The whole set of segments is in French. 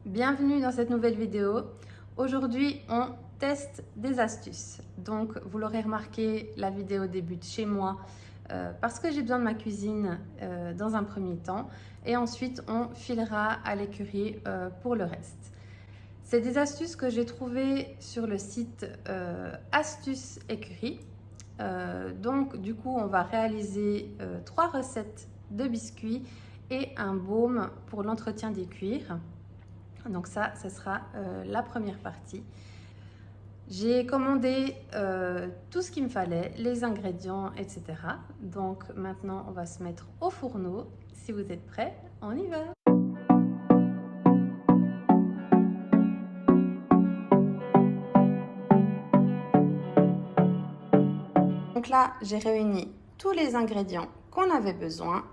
Bienvenue dans cette nouvelle vidéo. Aujourd'hui, on teste des astuces. Donc, vous l'aurez remarqué, la vidéo débute chez moi parce que j'ai besoin de ma cuisine dans un premier temps et ensuite on filera à l'écurie pour le reste. C'est des astuces que j'ai trouvées sur le site Astuces Écurie. Donc, du coup, on va réaliser 3 recettes de biscuits et un baume pour l'entretien des cuirs. Donc ça, ce sera la première partie. J'ai commandé tout ce qu'il me fallait, les ingrédients, etc. Donc maintenant, on va se mettre au fourneau. Si vous êtes prêts, on y va! Donc là, j'ai réuni tous les ingrédients qu'on avait besoin.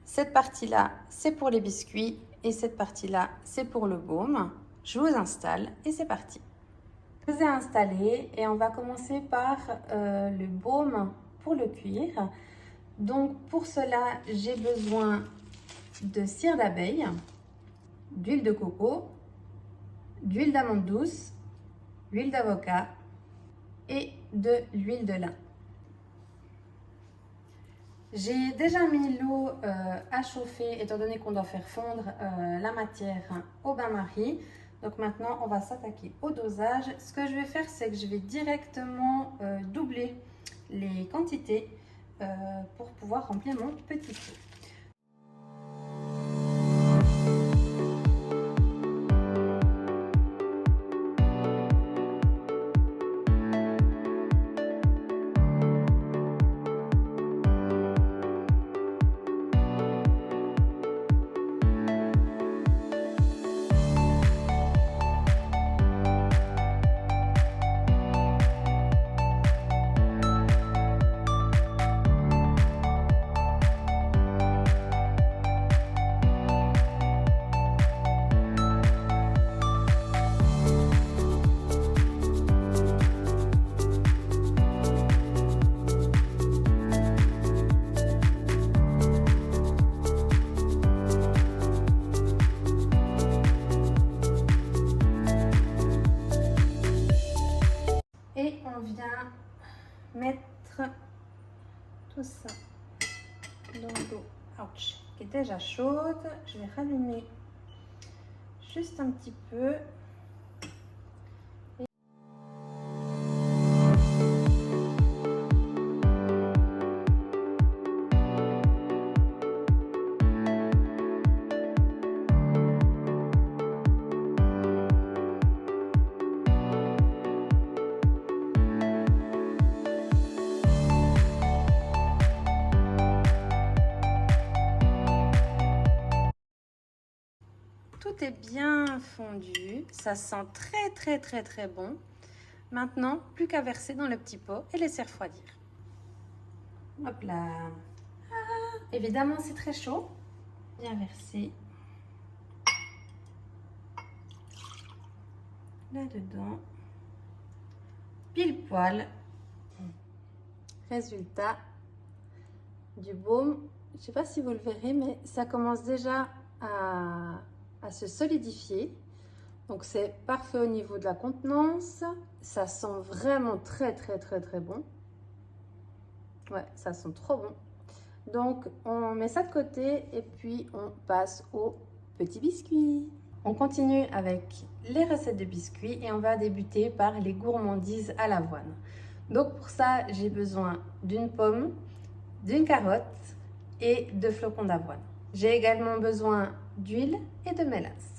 Cette partie-là, c'est pour les biscuits et cette partie-là, c'est pour le baume. Je vous installe et c'est parti. Je vous ai installé et on va commencer par le baume pour le cuir. Donc pour cela, j'ai besoin de cire d'abeille, d'huile de coco, d'huile d'amande douce, d'huile d'avocat et de l'huile de lin. J'ai déjà mis l'eau à chauffer étant donné qu'on doit faire fondre la matière au bain-marie. Donc maintenant, on va s'attaquer au dosage. Ce que je vais faire, c'est que je vais directement doubler les quantités pour pouvoir remplir mon petit pot. Et on vient mettre tout ça dans l'eau qui est déjà chaude. Je vais rallumer juste un petit peu. Tout est bien fondu, ça sent très bon. Maintenant, plus qu'à verser dans le petit pot et laisser refroidir. Hop là. Ah, évidemment, c'est très chaud. Bien verser là-dedans. Pile poil. Résultat du baume. Je ne sais pas si vous le verrez, mais ça commence déjà à se solidifier. Donc c'est parfait au niveau de la contenance. Ça sent vraiment très bon. Ouais, ça sent trop bon. Donc on met ça de côté et puis on passe aux petits biscuits. On continue avec les recettes de biscuits et on va débuter par les gourmandises à l'avoine. Donc pour ça, j'ai besoin d'une pomme, d'une carotte et de flocons d'avoine. J'ai également besoin d'huile et de mélasse.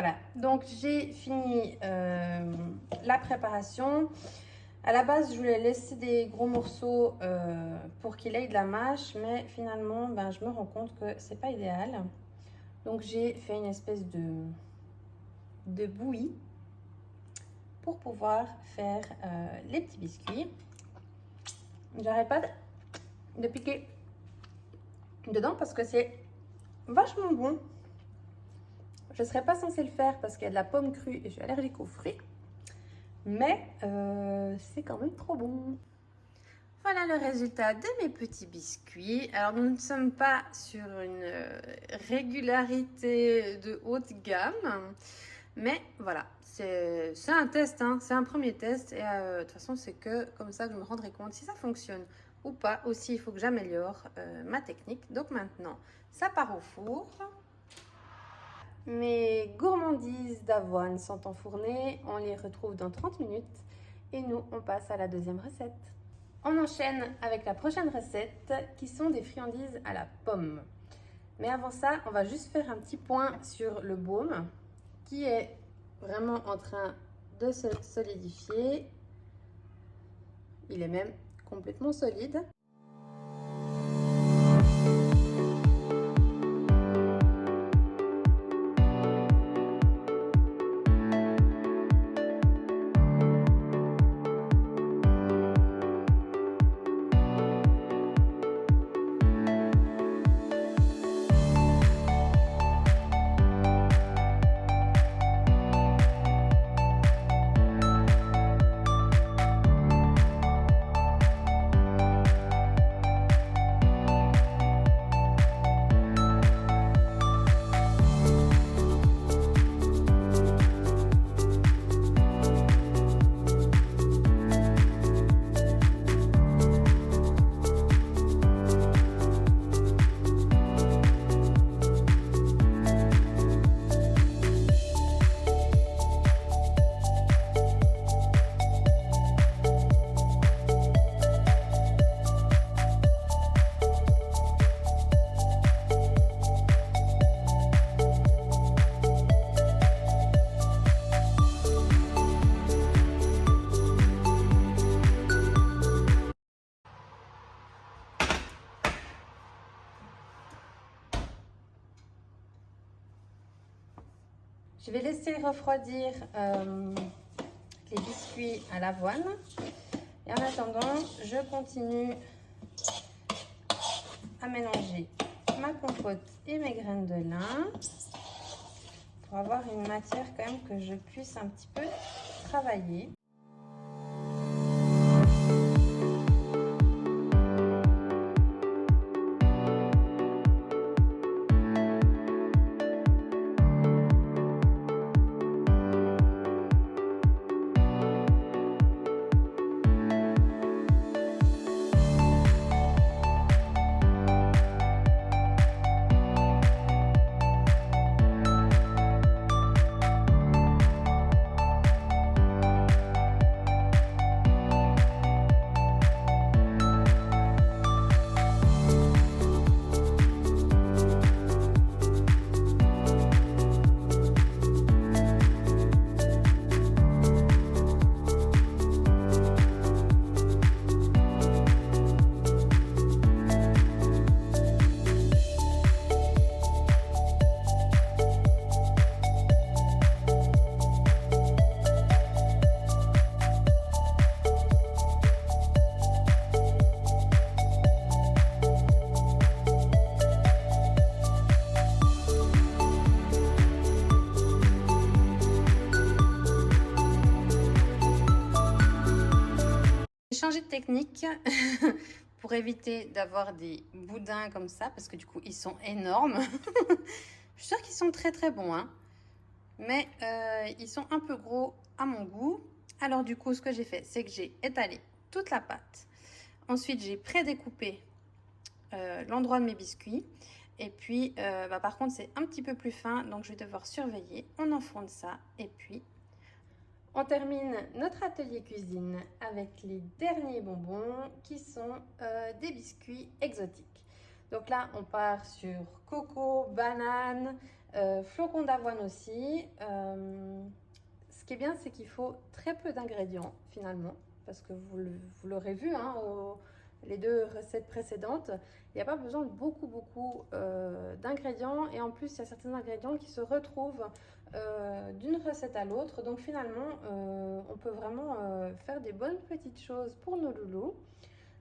Voilà, donc j'ai fini la préparation. À la base, je voulais laisser des gros morceaux pour qu'il ait de la mâche, mais finalement, ben, je me rends compte que c'est pas idéal. Donc j'ai fait une espèce de bouillie pour pouvoir faire les petits biscuits. J'arrête pas de piquer dedans parce que c'est vachement bon. Je ne serais pas censée le faire parce qu'il y a de la pomme crue et je suis allergique aux fruits. Mais c'est quand même trop bon. Voilà le résultat de mes petits biscuits. Alors nous ne sommes pas sur une régularité de haute gamme. Mais voilà, c'est un test, hein, c'est un premier test. Et de toute façon, c'est que comme ça que je me rendrai compte si ça fonctionne ou pas. Aussi, il faut que j'améliore ma technique. Donc maintenant, ça part au four. Mes gourmandises d'avoine sont enfournées. On les retrouve dans 30 minutes. Et nous, on passe à la deuxième recette. On enchaîne avec la prochaine recette qui sont des friandises à la pomme. Mais avant ça, on va juste faire un petit point sur le baume qui est vraiment en train de se solidifier. Il est même complètement solide. Je vais laisser refroidir les biscuits à l'avoine. Et en attendant, je continue à mélanger ma compote et mes graines de lin pour avoir une matière quand même que je puisse un petit peu travailler. Changer de technique pour éviter d'avoir des boudins comme ça parce que du coup ils sont énormes. Je suis sûre qu'ils sont très bons, hein, mais ils sont un peu gros à mon goût. Alors du coup ce que j'ai fait, c'est que j'ai étalé toute la pâte. Ensuite j'ai prédécoupé l'endroit de mes biscuits. Et puis par contre c'est un petit peu plus fin, donc je vais devoir surveiller. On enfourne ça et puis on termine notre atelier cuisine avec les derniers bonbons qui sont des biscuits exotiques. Donc là, on part sur coco, banane, Flocons d'avoine aussi. Ce qui est bien, c'est qu'il faut très peu d'ingrédients finalement, parce que vous l'aurez vu, hein, les deux recettes précédentes, il n'y a pas besoin de beaucoup d'ingrédients, et en plus il y a certains ingrédients qui se retrouvent d'une recette à l'autre, donc finalement on peut vraiment faire des bonnes petites choses pour nos loulous.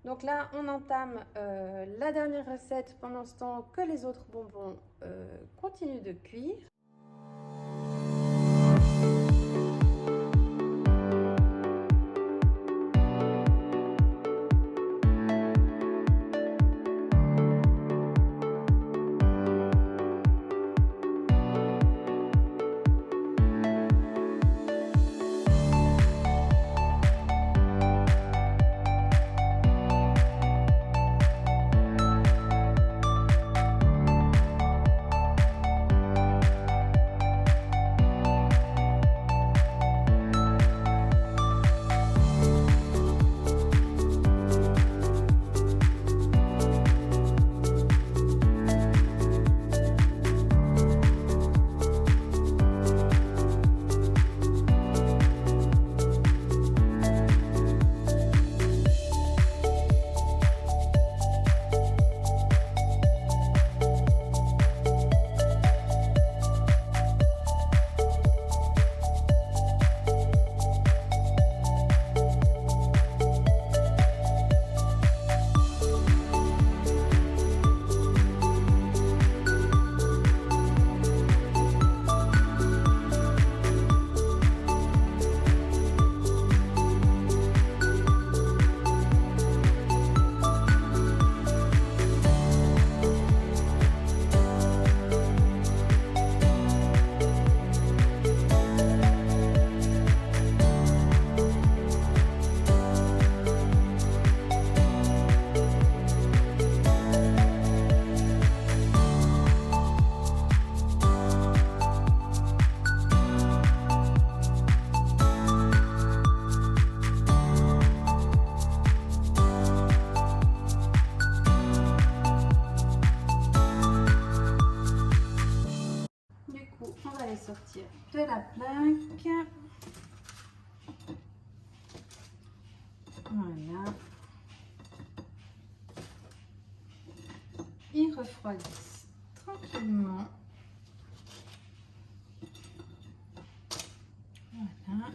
Donc là on entame la dernière recette pendant ce temps que les autres bonbons continuent de cuire. On va les sortir de la plaque. Voilà. Ils refroidissent tranquillement. Voilà.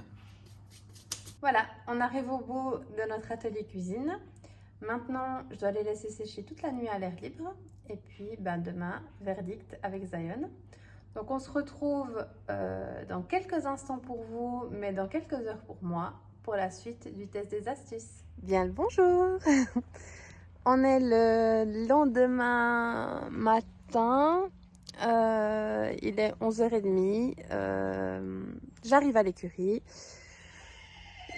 Voilà, on arrive au bout de notre atelier cuisine. Maintenant, je dois les laisser sécher toute la nuit à l'air libre. Et puis, demain, verdict avec Zion. Donc, on se retrouve dans quelques instants pour vous, mais dans quelques heures pour moi, pour la suite du test des astuces. Bien le bonjour. On est le lendemain matin. Il est 11h30. J'arrive à l'écurie.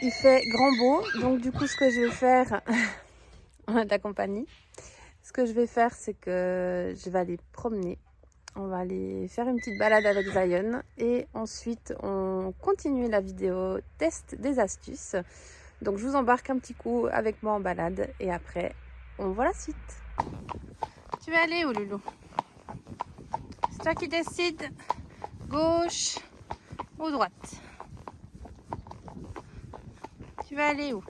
Il fait grand beau. Donc, du coup, ce que je vais faire... on a de la compagnie. Ce que je vais faire, c'est que je vais aller promener. On va aller faire une petite balade avec Zion et ensuite on continue la vidéo test des astuces. Donc je vous embarque un petit coup avec moi en balade et après on voit la suite. Tu vas aller où, Loulou? C'est toi qui décides, gauche ou droite? Tu vas aller où?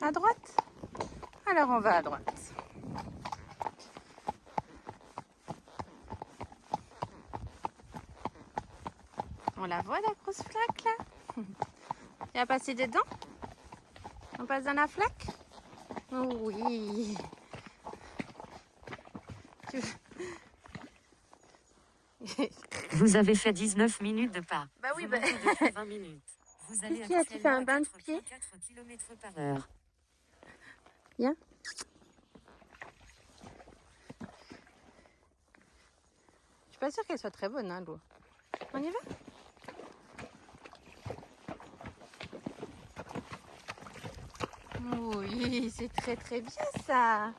À droite? Alors on va à droite. On la voit, la grosse flaque là? Tu vas passer dedans? On passe dans la flaque? Oh oui. Vous avez fait 19 minutes de pas. Bah oui, Vous montez depuis 20 minutes. Vous allez Qu'est-ce qu'il y a? Tu fais un bain de pied? 4 km/h. Viens. Je suis pas sûre qu'elle soit très bonne, hein, l'eau. On y va? Oui, c'est très bien ça.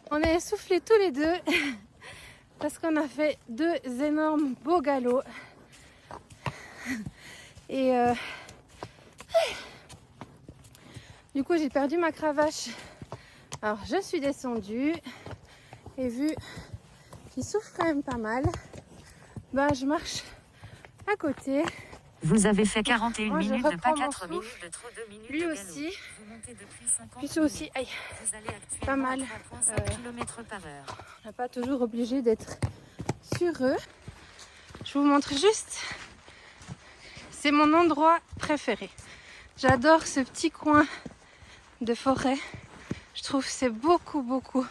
On est essoufflés tous les deux parce qu'on a fait 2 énormes beaux galops. Et du coup, j'ai perdu ma cravache. Alors, je suis descendue et vu qui souffre quand même pas mal, bah je marche à côté. Vous avez fait 41 Moi, je minutes de pas reprends mon 4 minutes souffle. de trop 2 minutes Lui de aussi. Vous montez depuis 50 Puis c'est aussi, aïe, Vous allez actuellement pas mal. à 3,5 km/h. On n'est pas toujours obligé d'être sur eux. Je vous montre juste. C'est mon endroit préféré. J'adore ce petit coin de forêt. Je trouve que c'est beaucoup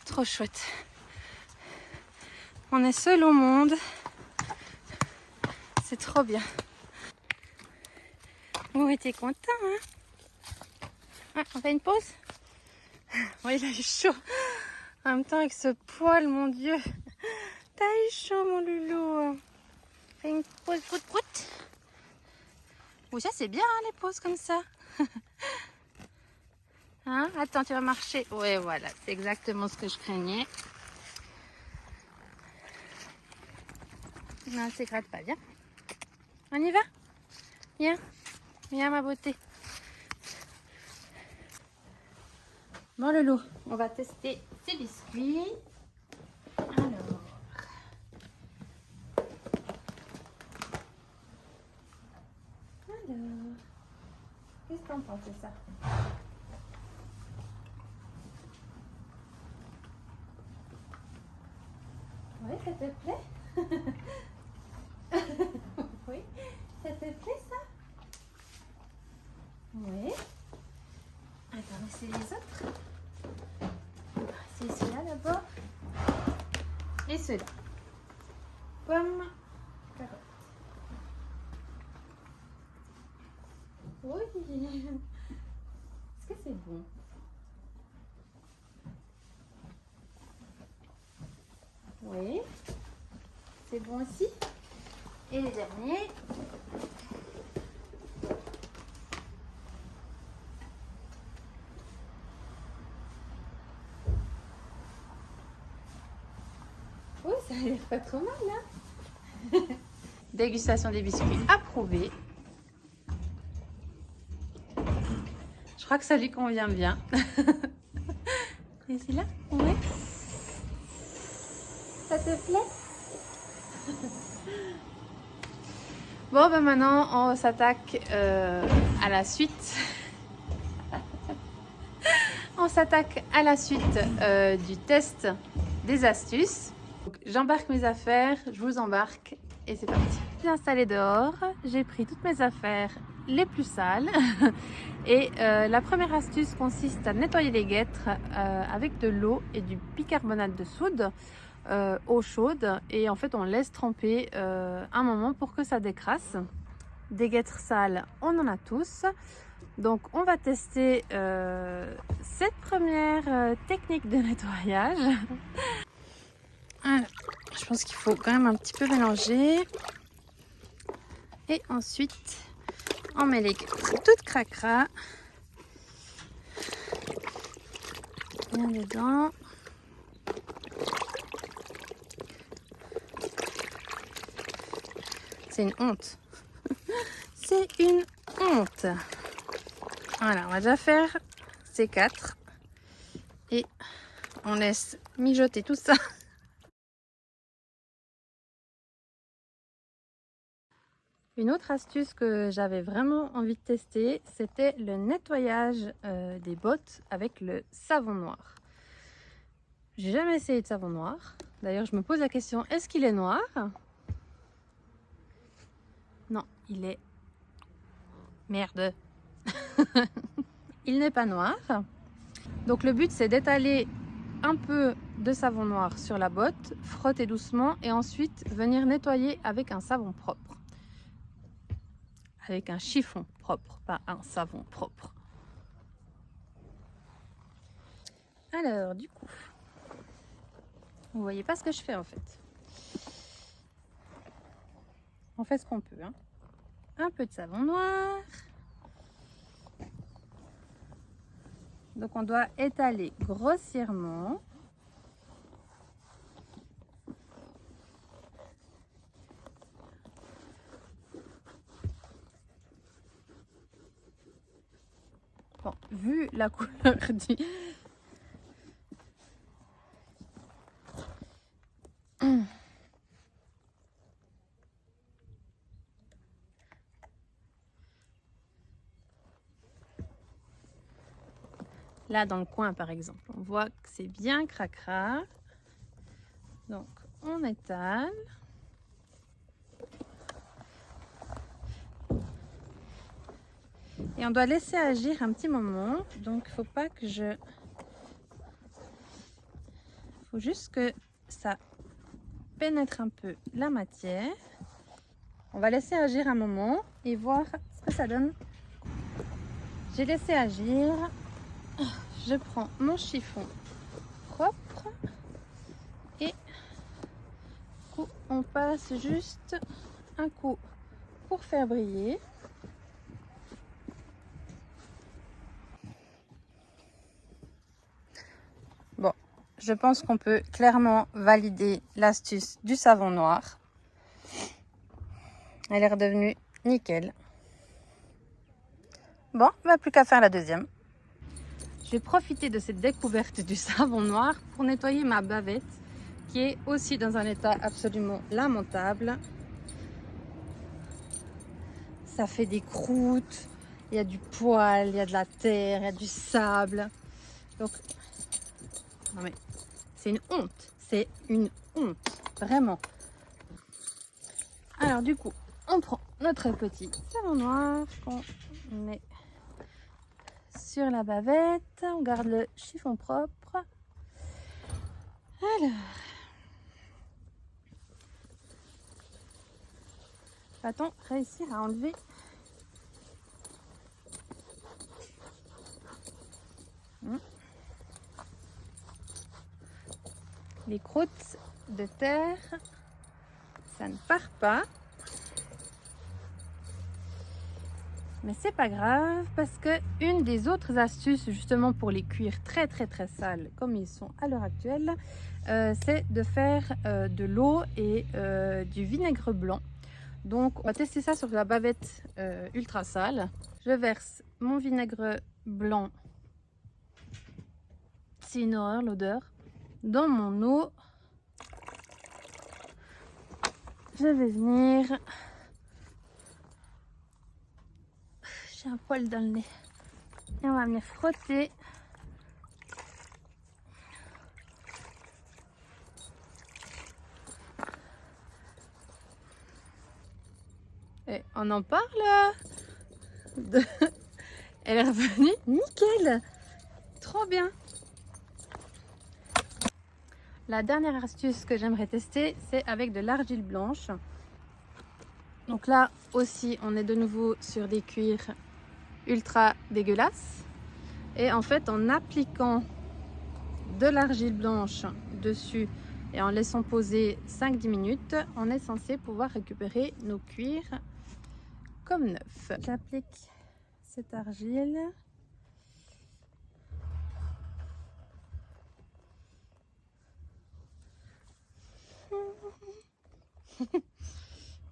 trop chouette. On est seul au monde. C'est trop bien. Vous t'es content, hein? Ah, on fait une pause? Oui, il a eu chaud. En même temps, avec ce poil, mon Dieu. T'as eu chaud, mon loulou. Fais une pause, prout. Oui, ça c'est bien, hein, les pauses comme ça. Hein? Attends, tu vas marcher. Ouais, voilà, c'est exactement ce que je craignais. Non, c'est gratte pas, viens. On y va? Viens. Viens, ma beauté. Bon, le loup, on va tester ces biscuits. Alors. Qu'est-ce que t'en penses de ça? Oui, ça te plaît? Oui, ça te plaît ça? Oui. Attends, c'est les autres. C'est ceux-là d'abord. Et ceux-là. Pomme, carotte. Oui. Est-ce que c'est bon? Oui. C'est bon aussi. Et le dernier. Oui, ça a l'air pas trop mal, hein? Dégustation des biscuits approuvée. Je crois que ça lui convient bien. Et c'est là? Oui. Ça te plaît? Bon, ben maintenant, on s'attaque à la suite. On s'attaque à la suite du test des astuces. J'embarque mes affaires, je vous embarque et c'est parti. Je suis installée dehors, j'ai pris toutes mes affaires les plus sales et la première astuce consiste à nettoyer les guêtres avec de l'eau et du bicarbonate de soude, eau chaude, et en fait on laisse tremper un moment pour que ça décrasse. Des guêtres sales, on en a tous. Donc on va tester cette première technique de nettoyage. Alors, je pense qu'il faut quand même un petit peu mélanger. Et ensuite, on met les guêtres toutes cracra. Bien dedans. C'est une honte. C'est une honte. Voilà, on va déjà faire ces 4. Et on laisse mijoter tout ça. Une autre astuce que j'avais vraiment envie de tester, c'était le nettoyage des bottes avec le savon noir. J'ai jamais essayé de savon noir. D'ailleurs, je me pose la question, est-ce qu'il est noir? Non, il est... Merde. Il n'est pas noir. Donc le but, c'est d'étaler un peu de savon noir sur la botte, frotter doucement et ensuite venir nettoyer avec un savon propre. Avec un chiffon propre, pas un savon propre. Alors, du coup, vous voyez pas ce que je fais en fait. On fait ce qu'on peut, hein. Un peu de savon noir. Donc on doit étaler grossièrement. Bon, vu la couleur du... Là, dans le coin, par exemple, on voit que c'est bien cracra. Donc, on étale. Et on doit laisser agir un petit moment. Donc, il ne faut pas que je... Il faut juste que ça pénètre un peu la matière. On va laisser agir un moment et voir ce que ça donne. J'ai laissé agir. Je prends mon chiffon propre et on passe juste un coup pour faire briller. Bon, je pense qu'on peut clairement valider l'astuce du savon noir. Elle est redevenue nickel. Bon, il ne va plus qu'à faire la deuxième. Je vais profiter de cette découverte du savon noir pour nettoyer ma bavette qui est aussi dans un état absolument lamentable. Ça fait des croûtes, il y a du poil, il y a de la terre, il y a du sable. Donc, non mais, c'est une honte, vraiment. Alors du coup, on prend notre petit savon noir qu'on met sur la bavette, on garde le chiffon propre. Alors, va-t-on réussir à enlever les croûtes de terre? Ça ne part pas. Mais c'est pas grave parce que une des autres astuces justement pour les cuire très sales comme ils sont à l'heure actuelle, c'est de faire de l'eau et du vinaigre blanc. Donc on va tester ça sur la bavette ultra sale. Je verse mon vinaigre blanc, c'est une horreur l'odeur, dans mon eau. Je vais venir... J'ai un poil dans le nez. Et on va venir frotter. Et on en parle de... Elle est revenue nickel. Trop bien. La dernière astuce que j'aimerais tester, c'est avec de l'argile blanche. Donc là aussi, on est de nouveau sur des cuirs ultra dégueulasses. Et en fait, en appliquant de l'argile blanche dessus et en laissant poser 5-10 minutes, on est censé pouvoir récupérer nos cuirs comme neufs. J'applique cette argile.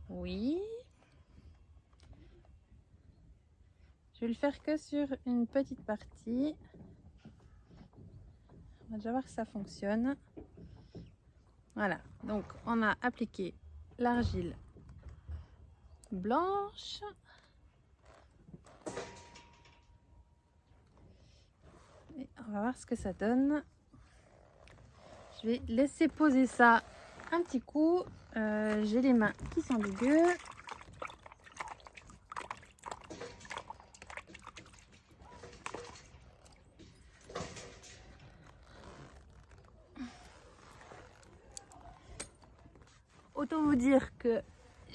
Oui. Je vais le faire que sur une petite partie. On va déjà voir si ça fonctionne. Voilà, donc on a appliqué l'argile blanche. Et on va voir ce que ça donne. Je vais laisser poser ça un petit coup. J'ai les mains qui sont dégueu. Autant vous dire que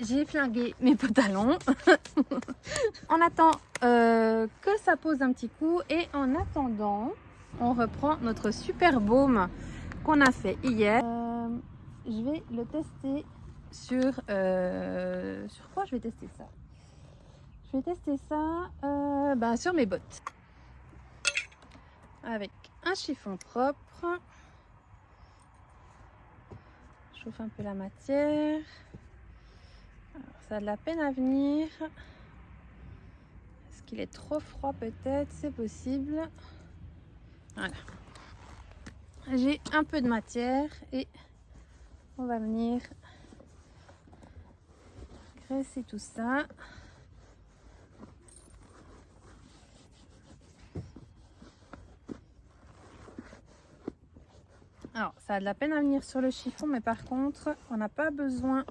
j'ai flingué mes pantalons. On attend que ça pose un petit coup et en attendant, on reprend notre super baume qu'on a fait hier. Je vais le tester sur quoi je vais tester ça? Je vais tester ça sur mes bottes avec un chiffon propre. Je chauffe un peu la matière. Alors, ça a de la peine à venir. Est-ce qu'il est trop froid peut-être? C'est possible. Voilà. J'ai un peu de matière et on va venir graisser tout ça. ça a de la peine à venir sur le chiffon, mais par contre, on n'a pas besoin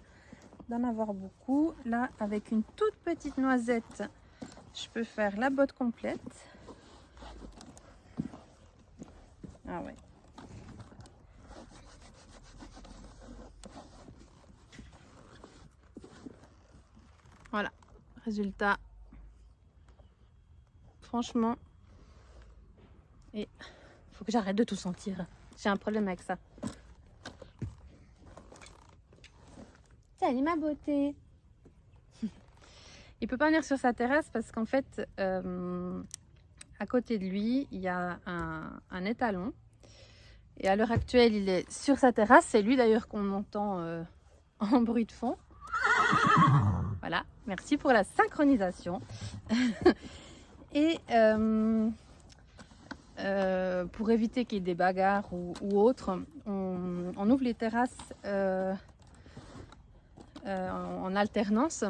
d'en avoir beaucoup. Là, avec une toute petite noisette, je peux faire la botte complète. Ah ouais. Voilà, résultat. Franchement, et faut que j'arrête de tout sentir. J'ai un problème avec ça. Salut ma beauté. Il peut pas venir sur sa terrasse parce qu'en fait, à côté de lui, il y a un étalon. Et à l'heure actuelle, il est sur sa terrasse. C'est lui d'ailleurs qu'on entend en bruit de fond. Voilà, merci pour la synchronisation. Et pour éviter qu'il y ait des bagarres ou autre, on ouvre les terrasses en alternance.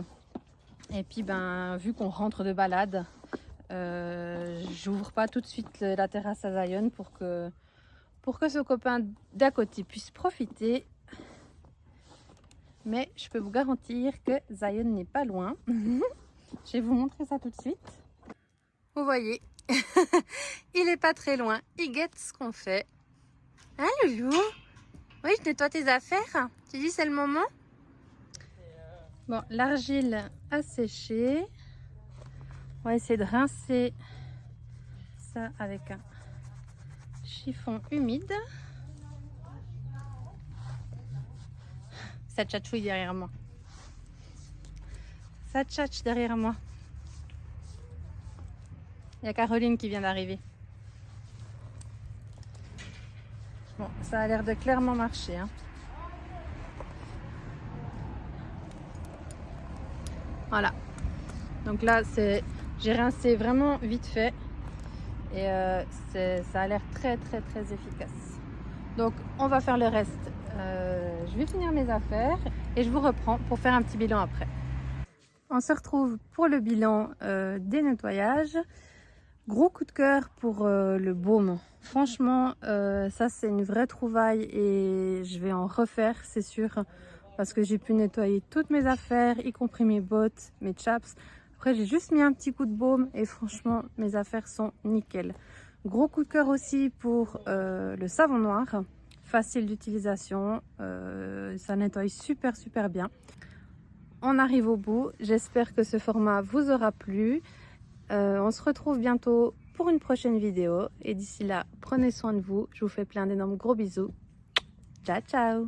Et puis vu qu'on rentre de balade, j'ouvre pas tout de suite la terrasse à Zion pour que ce copain d'à côté puisse profiter. Mais je peux vous garantir que Zion n'est pas loin. Je vais vous montrer ça tout de suite. Vous voyez, il est pas très loin. Il guette ce qu'on fait. Hein, Loulou? Oui, je nettoie tes affaires. Tu dis c'est le moment? Bon, l'argile a séché. On va essayer de rincer ça avec un chiffon humide. Ça tchatchouille derrière moi. Ça tchatche derrière moi. Il y a Caroline qui vient d'arriver. Bon, ça a l'air de clairement marcher. Hein. Voilà. Donc là, j'ai rincé vraiment vite fait. Et ça a l'air très efficace. Donc, on va faire le reste. Je vais finir mes affaires et je vous reprends pour faire un petit bilan après. On se retrouve pour le bilan des nettoyages. Gros coup de cœur pour le baume. Franchement, ça c'est une vraie trouvaille et je vais en refaire, c'est sûr, parce que j'ai pu nettoyer toutes mes affaires, y compris mes bottes, mes chaps. Après, j'ai juste mis un petit coup de baume et franchement, mes affaires sont nickel. Gros coup de cœur aussi pour le savon noir. Facile d'utilisation, ça nettoie super bien. On arrive au bout, j'espère que ce format vous aura plu. On se retrouve bientôt pour une prochaine vidéo et d'ici là, prenez soin de vous. Je vous fais plein d'énormes gros bisous. Ciao ciao.